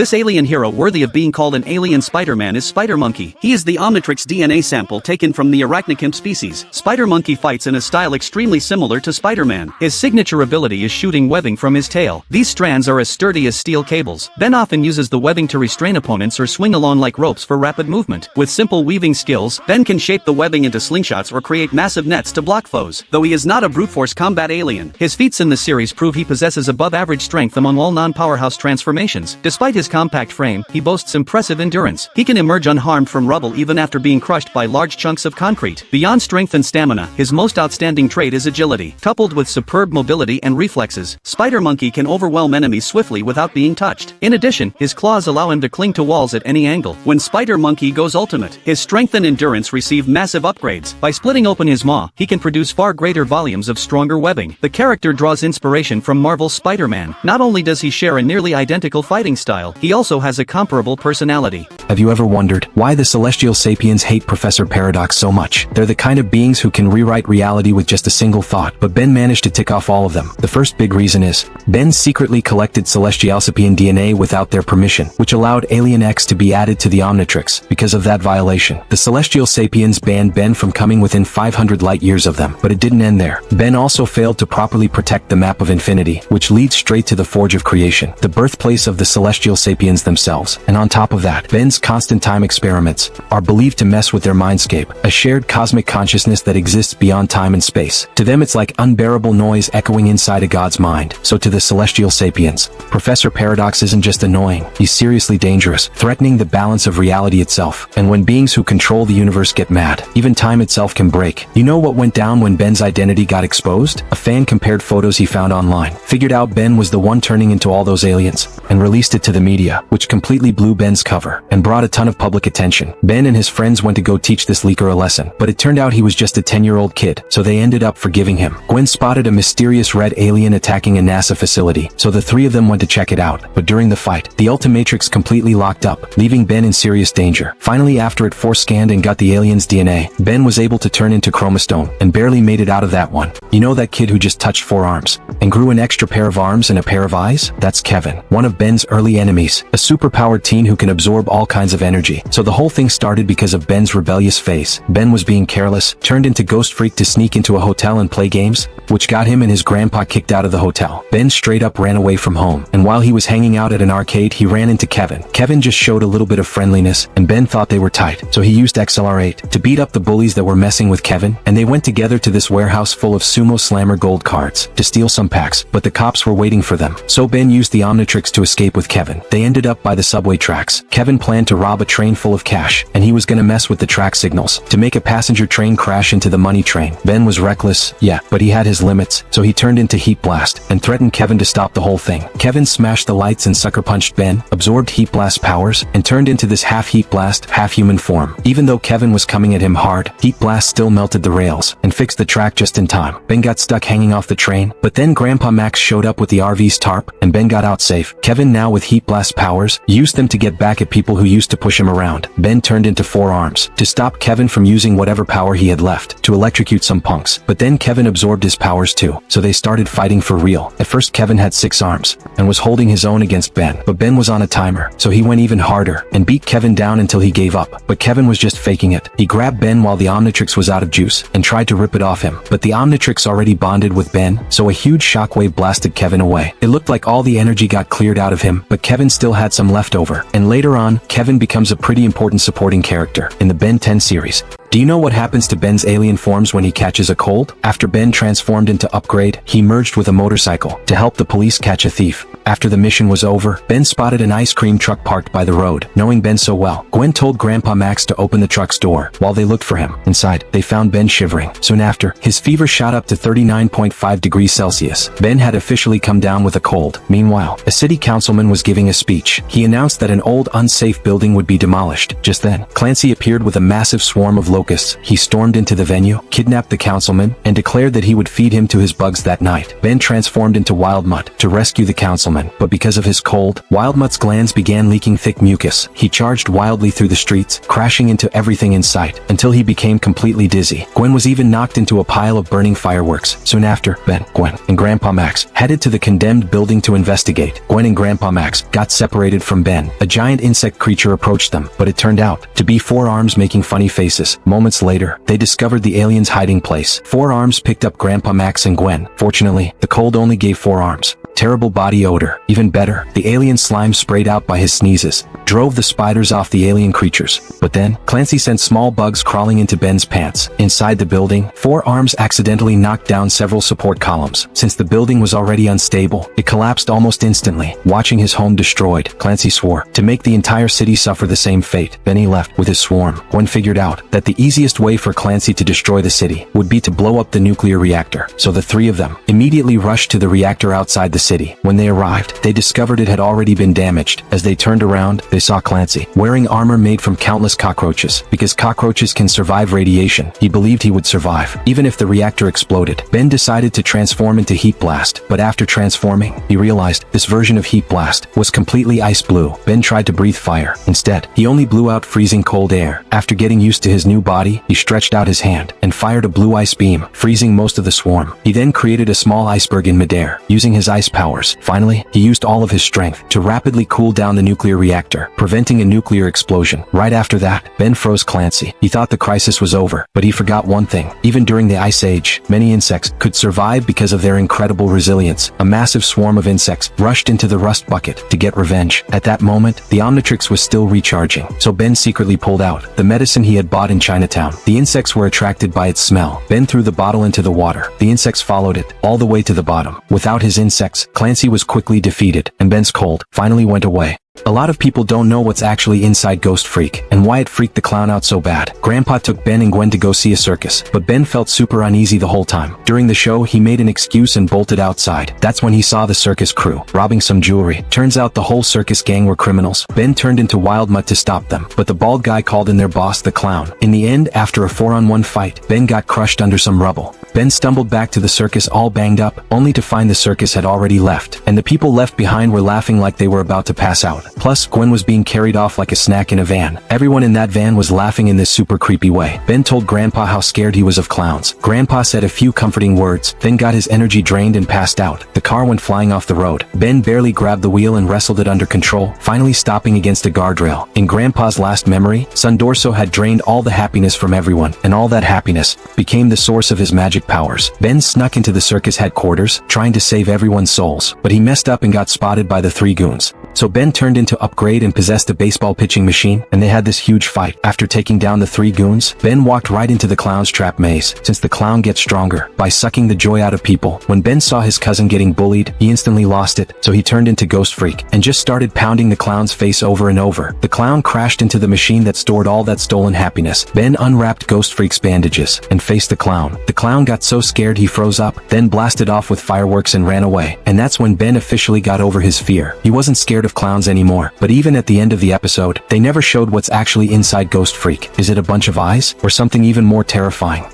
This alien hero worthy of being called an alien Spider-Man is Spider Monkey. He is the Omnitrix DNA sample taken from the Arachnim species. Spider Monkey fights in a style extremely similar to Spider-Man. His signature ability is shooting webbing from his tail. These strands are as sturdy as steel cables. Ben often uses the webbing to restrain opponents or swing along like ropes for rapid movement. With simple weaving skills, Ben can shape the webbing into slingshots or create massive nets to block foes. Though he is not a brute force combat alien, his feats in the series prove he possesses above average strength among all non-powerhouse transformations. Despite his compact frame, he boasts impressive endurance. He can emerge unharmed from rubble even after being crushed by large chunks of concrete. Beyond strength and stamina, his most outstanding trait is agility. Coupled with superb mobility and reflexes, Spider Monkey can overwhelm enemies swiftly without being touched. In addition, his claws allow him to cling to walls at any angle. When Spider Monkey goes ultimate, his strength and endurance receive massive upgrades. By splitting open his maw, he can produce far greater volumes of stronger webbing. The character draws inspiration from Marvel's Spider-Man. Not only does he share a nearly identical fighting style, he also has a comparable personality. Have you ever wondered why the celestial sapiens hate Professor Paradox so much? They're the kind of beings who can rewrite reality with just a single thought, but Ben managed to tick off all of them. The first big reason is, Ben secretly collected celestial sapien DNA without their permission, which allowed Alien X to be added to the Omnitrix. Because of that violation, the celestial sapiens banned Ben from coming within 500 light years of them. But it didn't end there. Ben also failed to properly protect the map of infinity, which leads straight to the Forge of Creation, the birthplace of the celestial sapiens themselves. And on top of that, Ben's constant time experiments are believed to mess with their mindscape, a shared cosmic consciousness that exists beyond time and space. To them it's like unbearable noise echoing inside a god's mind. So to the celestial sapiens, Professor Paradox isn't just annoying, he's seriously dangerous, threatening the balance of reality itself. And when beings who control the universe get mad, even time itself can break. You know what went down when Ben's identity got exposed? A fan compared photos he found online, figured out Ben was the one turning into all those aliens, and released it to the media, which completely blew Ben's cover, and brought a ton of public attention. Ben and his friends went to go teach this leaker a lesson, but it turned out he was just a 10-year-old kid, so they ended up forgiving him. Gwen spotted a mysterious red alien attacking a NASA facility, so the three of them went to check it out, but during the fight, the Ultimatrix completely locked up, leaving Ben in serious danger. Finally, after it force-scanned and got the alien's DNA, Ben was able to turn into Chromastone, and barely made it out of that one. You know that kid who just touched 4 arms, and grew an extra pair of arms and a pair of eyes? That's Kevin, one of Ben's early enemies, a superpowered teen who can absorb all kinds of energy. So the whole thing started because of Ben's rebellious phase. Ben was being careless, turned into Ghost Freak to sneak into a hotel and play games, which got him and his grandpa kicked out of the hotel. Ben straight up ran away from home, and while he was hanging out at an arcade he ran into Kevin. Kevin just showed a little bit of friendliness, and Ben thought they were tight, so he used XLR8 to beat up the bullies that were messing with Kevin, and they went together to this warehouse full of Sumo Slammer gold cards to steal some packs, but the cops were waiting for them. So Ben used the Omnitrix to escape with Kevin. They ended up by the subway tracks. Kevin planned to rob a train full of cash, and he was gonna mess with the track signals to make a passenger train crash into the money train. Ben was reckless, yeah, but he had his limits, so he turned into Heat Blast and threatened Kevin to stop the whole thing. Kevin smashed the lights and sucker punched Ben, absorbed Heat Blast powers, and turned into this half Heat Blast, half human form. Even though Kevin was coming at him hard, Heat Blast still melted the rails and fixed the track just in time. Ben got stuck hanging off the train, but then Grandpa Max showed up with the RV's tarp, and Ben got out safe. Kevin, now with Heat Blast powers, used them to get back at people who used to push him around. Ben turned into 4 arms to stop Kevin from using whatever power he had left to electrocute some punks. But then Kevin absorbed his powers too, so they started fighting for real. At first Kevin had 6 arms and was holding his own against Ben, but Ben was on a timer, so he went even harder and beat Kevin down until he gave up. But Kevin was just faking it. He grabbed Ben while the Omnitrix was out of juice and tried to rip it off him, but the Omnitrix already bonded with Ben, so a huge shockwave blasted Kevin away. It looked like all the energy got cleared out of him, but Kevin still had some left over. And later on, Kevin becomes a pretty important supporting character in the Ben 10 series. Do you know what happens to Ben's alien forms when he catches a cold? After Ben transformed into Upgrade, he merged with a motorcycle to help the police catch a thief. After the mission was over, Ben spotted an ice cream truck parked by the road. Knowing Ben so well, Gwen told Grandpa Max to open the truck's door. While they looked for him, inside, they found Ben shivering. Soon after, his fever shot up to 39.5 degrees Celsius. Ben had officially come down with a cold. Meanwhile, a city councilman was giving a speech. He announced that an old unsafe building would be demolished. Just then, Clancy appeared with a massive swarm of locusts, he stormed into the venue, kidnapped the councilman, and declared that he would feed him to his bugs that night. Ben transformed into Wildmutt to rescue the councilman, but because of his cold, Wildmutt's glands began leaking thick mucus. He charged wildly through the streets, crashing into everything in sight, until he became completely dizzy. Gwen was even knocked into a pile of burning fireworks. Soon after, Ben, Gwen, and Grandpa Max headed to the condemned building to investigate. Gwen and Grandpa Max got separated from Ben. A giant insect creature approached them, but it turned out to be four arms making funny faces. Moments later, they discovered the alien's hiding place. Four arms picked up Grandpa Max and Gwen. Fortunately, the cold only gave four arms. Terrible body odor. Even better, the alien slime sprayed out by his sneezes drove the spiders off the alien creatures. But then, Clancy sent small bugs crawling into Ben's pants. Inside the building, four arms accidentally knocked down several support columns. Since the building was already unstable, it collapsed almost instantly. Watching his home destroyed, Clancy swore to make the entire city suffer the same fate. Then he left with his swarm. Gwen figured out that the easiest way for Clancy to destroy the city would be to blow up the nuclear reactor. So the three of them immediately rushed to the reactor outside the city. When they arrived, they discovered it had already been damaged. As they turned around, they saw Clancy wearing armor made from countless cockroaches. Because cockroaches can survive radiation, he believed he would survive, even if the reactor exploded. Ben decided to transform into Heat Blast, but after transforming, he realized this version of Heat Blast was completely ice blue. Ben tried to breathe fire. Instead, he only blew out freezing cold air. After getting used to his new body, he stretched out his hand and fired a blue ice beam, freezing most of the swarm. He then created a small iceberg in midair, using his ice powers. Finally, he used all of his strength to rapidly cool down the nuclear reactor, preventing a nuclear explosion. Right after that, Ben froze Clancy. He thought the crisis was over, but he forgot one thing. Even during the Ice Age, many insects could survive because of their incredible resilience. A massive swarm of insects rushed into the rust bucket to get revenge. At that moment, the Omnitrix was still recharging, so Ben secretly pulled out the medicine he had bought in Chinatown. The insects were attracted by its smell. Ben threw the bottle into the water. The insects followed it all the way to the bottom. Without his insects, Clancy was quickly defeated, and Ben's cold finally went away. A lot of people don't know what's actually inside Ghost Freak, and why it freaked the clown out so bad. Grandpa took Ben and Gwen to go see a circus, but Ben felt super uneasy the whole time. During the show, he made an excuse and bolted outside. That's when he saw the circus crew robbing some jewelry. Turns out the whole circus gang were criminals. Ben turned into Wildmutt to stop them, but the bald guy called in their boss, the clown. In the end, after a 4-on-1 fight, Ben got crushed under some rubble. Ben stumbled back to the circus all banged up, only to find the circus had already left, and the people left behind were laughing like they were about to pass out. Plus, Gwen was being carried off like a snack in a van. Everyone in that van was laughing in this super creepy way. Ben told Grandpa how scared he was of clowns. Grandpa said a few comforting words, then got his energy drained and passed out. The car went flying off the road. Ben barely grabbed the wheel and wrestled it under control, finally stopping against a guardrail. In Grandpa's last memory, Sundorso had drained all the happiness from everyone, and all that happiness became the source of his magic powers. Ben snuck into the circus headquarters, trying to save everyone's souls, but he messed up and got spotted by the three goons. So Ben turned into Upgrade and possessed a baseball pitching machine, and they had this huge fight. After taking down the three goons, Ben walked right into the clown's trap maze, since the clown gets stronger by sucking the joy out of people. When Ben saw his cousin getting bullied, he instantly lost it, so he turned into Ghost Freak, and just started pounding the clown's face over and over. The clown crashed into the machine that stored all that stolen happiness. Ben unwrapped Ghost Freak's bandages, and faced the clown. The clown got so scared he froze up, then blasted off with fireworks and ran away. And that's when Ben officially got over his fear. He wasn't scared of clowns anymore. But even at the end of the episode, they never showed what's actually inside Ghost Freak. Is it a bunch of eyes, or something even more terrifying?